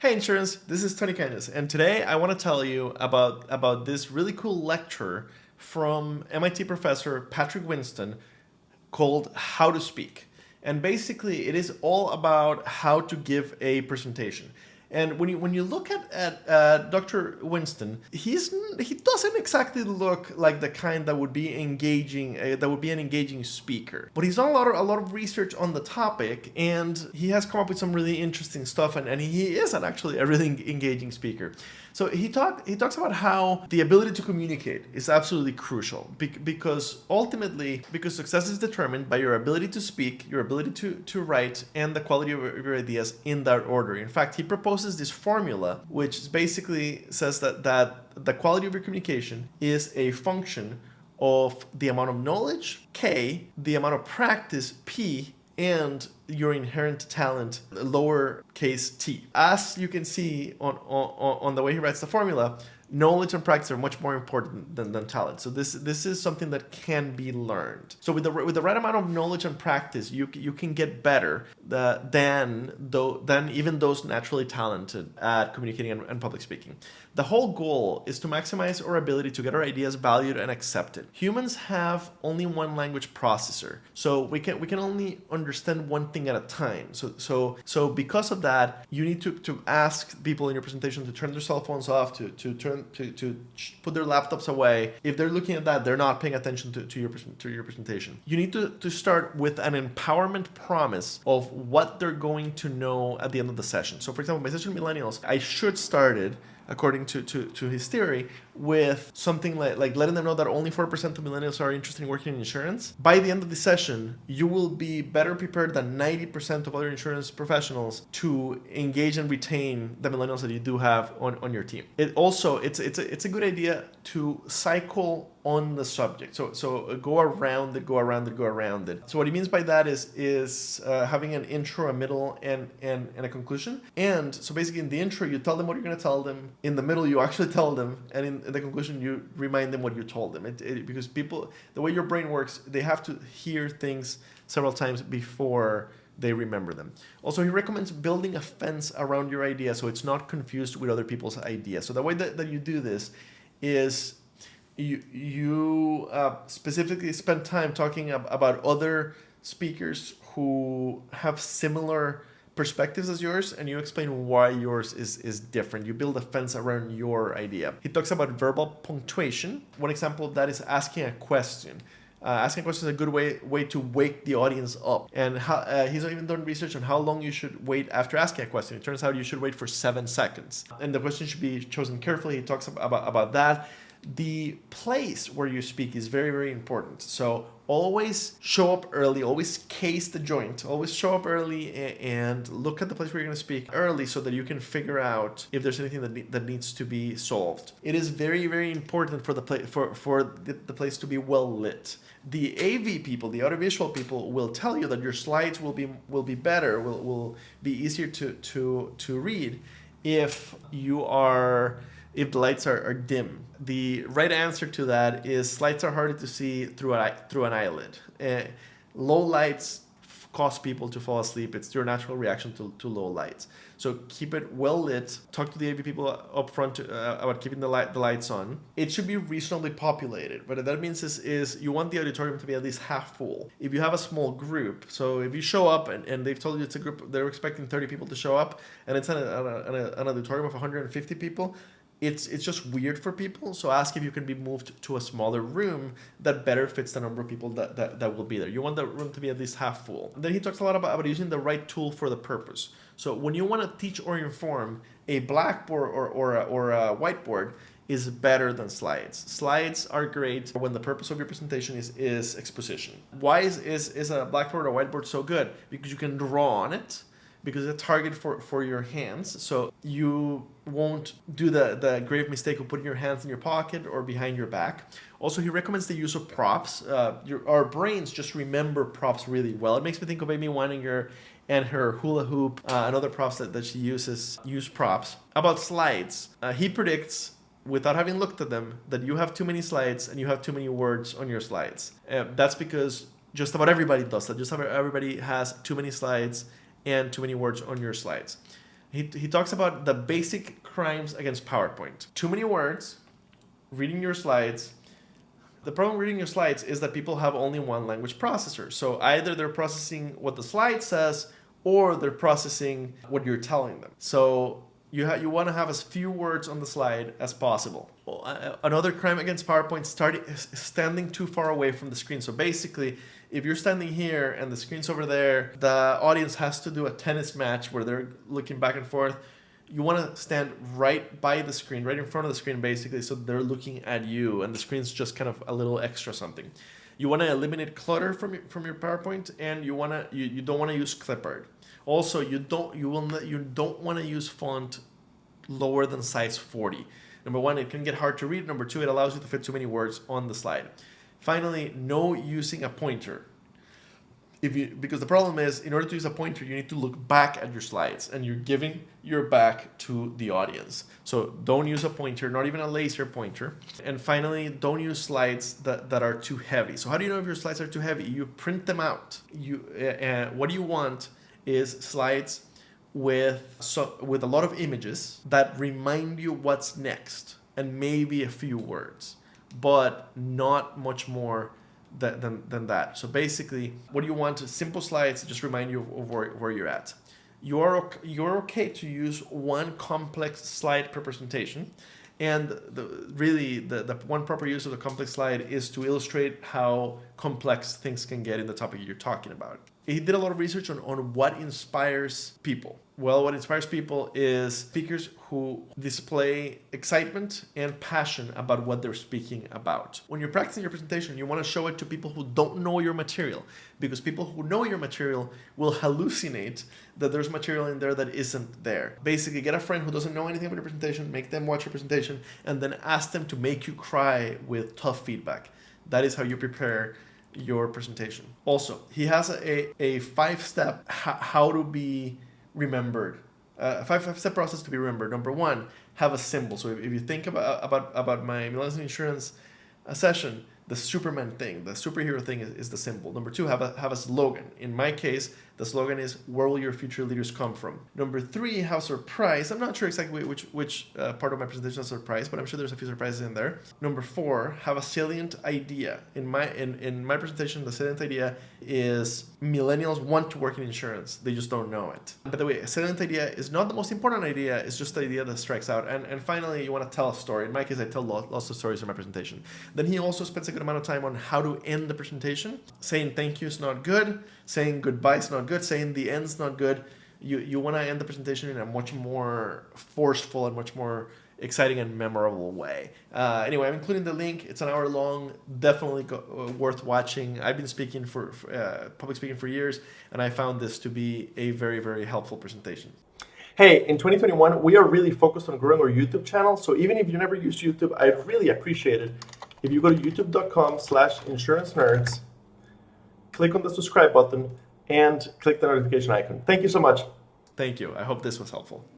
Hey insurance, this is Tony Cañas, and today I want to tell you about this really cool lecture from MIT professor Patrick Winston called How to Speak. And basically, it is all about how to give a presentation. And when you look at Dr. Winston, he doesn't exactly look like the kind that would be engaging that would be an engaging speaker. But he's done a lot of research on the topic, and he has come up with some really interesting stuff. And he is actually a really engaging speaker. So he talks about how the ability to communicate is absolutely crucial because ultimately, because success is determined by your ability to speak, your ability to write, and the quality of your ideas in that order. In fact, he proposes this formula which basically says that the quality of your communication is a function of the amount of knowledge, K, the amount of practice, P, and your inherent talent, lowercase t. As you can see on the way he writes the formula, knowledge and practice are much more important than talent. So this is something that can be learned. So with the right amount of knowledge and practice, you can get better than even those naturally talented at communicating and public speaking. The whole goal is to maximize our ability to get our ideas valued and accepted. Humans have only one language processor, so we can only understand one thing at a time. So because of that, you need to ask people in your presentation to turn their cell phones off, to put their laptops away. If they're looking at that, they're not paying attention to your presentation. You need to start with an empowerment promise of what they're going to know at the end of the session. So for example, my session millennials, I should started, according to his theory, with something like letting them know that only 4% of millennials are interested in working in insurance. By the end of the session, you will be better prepared than 90% of other insurance professionals to engage and retain the millennials that you do have on your team. It's a good idea to cycle on the subject. So go around it. So what he means by that is having an intro, a middle, and a conclusion. And so basically in the intro, you tell them what you're going to tell them. In the middle, you actually tell them. And in the conclusion, you remind them what you told them. Because people, the way your brain works, they have to hear things several times before they remember them. Also, he recommends building a fence around your idea so it's not confused with other people's ideas. So the way that you do this is you specifically spend time talking about other speakers who have similar perspectives as yours, and you explain why yours is different. You build a fence around your idea. He talks about verbal punctuation. One example of that is asking a question. Asking a question is a good way to wake the audience up. And he's even done research on how long you should wait after asking a question. It turns out you should wait for 7 seconds. And the question should be chosen carefully. He talks about that. The place where you speak is very, very important. So always show up early, always case the joint, always show up early and look at the place where you're going to speak early so that you can figure out if there's anything that needs to be solved. It is very, very important for the place to be well lit. The AV people, the audiovisual people, will tell you that your slides will be better, will be easier to read if the lights are dim. The right answer to that is lights are harder to see through an eyelid. Low lights cause people to fall asleep. It's your natural reaction to low lights. So keep it well lit. Talk to the AV people up front about keeping the lights on. It should be reasonably populated. What that means is you want the auditorium to be at least half full. If you have a small group, so if you show up and they've told you it's a group, they're expecting 30 people to show up, and it's an auditorium of 150 people, it's just weird for people. So ask if you can be moved to a smaller room that better fits the number of people that will be there. You want the room to be at least half full. And then he talks a lot about using the right tool for the purpose. So when you want to teach or inform, a blackboard or a whiteboard is better than slides. Slides are great when the purpose of your presentation is exposition. Why is a blackboard or whiteboard so good? Because you can draw on it, because it's a target for your hands, so you won't do the grave mistake of putting your hands in your pocket or behind your back. Also, he recommends the use of props. Our brains just remember props really well. It makes me think of Amy Weininger and her hula hoop and other props that she use props. About slides, he predicts, without having looked at them, that you have too many slides and you have too many words on your slides. That's because just about everybody does that. Just about everybody has too many slides and too many words on your slides. He talks about the basic crimes against PowerPoint. Too many words, reading your slides. The problem reading your slides is that people have only one language processor. So either they're processing what the slide says or they're processing what you're telling them. So you want to have as few words on the slide as possible. Another crime against PowerPoint is standing too far away from the screen. So basically, if you're standing here and the screen's over there, the audience has to do a tennis match where they're looking back and forth. You want to stand right by the screen, right in front of the screen, basically, so they're looking at you, and the screen's just kind of a little extra something. You want to eliminate clutter from your PowerPoint, and you don't want to use clipart. Also, you don't want to use font lower than size 40. Number one, it can get hard to read. Number two, it allows you to fit too many words on the slide. Finally, no using a pointer. Because the problem is, in order to use a pointer, you need to look back at your slides, and you're giving your back to the audience. So don't use a pointer, not even a laser pointer. And finally, don't use slides that are too heavy. So how do you know if your slides are too heavy? You print them out. What you want is slides with a lot of images that remind you what's next, and maybe a few words, but not much more than that. So basically, what you want is simple slides that just remind you of where you're at. You're okay to use one complex slide per presentation, and the one proper use of the complex slide is to illustrate how complex things can get in the topic you're talking about. He did a lot of research on what inspires people. Well, what inspires people is speakers who display excitement and passion about what they're speaking about. When you're practicing your presentation, you want to show it to people who don't know your material, because people who know your material will hallucinate that there's material in there that isn't there. Basically, get a friend who doesn't know anything about your presentation, make them watch your presentation, and then ask them to make you cry with tough feedback. That is how you prepare your presentation. Also, he has a 5-step how to be remembered, a 5-step process to be remembered. Number one, have a symbol. So if you think about my Millennials Insurance session, the Superman thing, the superhero thing is the symbol. Number two, have a slogan. In my case, the slogan is, "Where will your future leaders come from?" Number three, have a surprise. I'm not sure exactly which part of my presentation is a surprise, but I'm sure there's a few surprises in there. Number four, have a salient idea. In my presentation, the salient idea is millennials want to work in insurance. They just don't know it. By the way, a salient idea is not the most important idea. It's just the idea that strikes out. And finally, you want to tell a story. In my case, I tell lots of stories in my presentation. Then he also spends a good amount of time on how to end the presentation. Saying thank you is not good. Saying goodbye is not good. Saying the end's not good. You want to end the presentation in a much more forceful and much more exciting and memorable way. Anyway, I'm including the link. It's an hour long. Definitely worth watching. I've been speaking for public speaking for years, and I found this to be a very, very helpful presentation. Hey, in 2021, we are really focused on growing our YouTube channel. So even if you never used YouTube, I'd really appreciate it if you go to youtube.com/insurancenerds, click on the subscribe button, and click the notification icon. Thank you so much. Thank you. I hope this was helpful.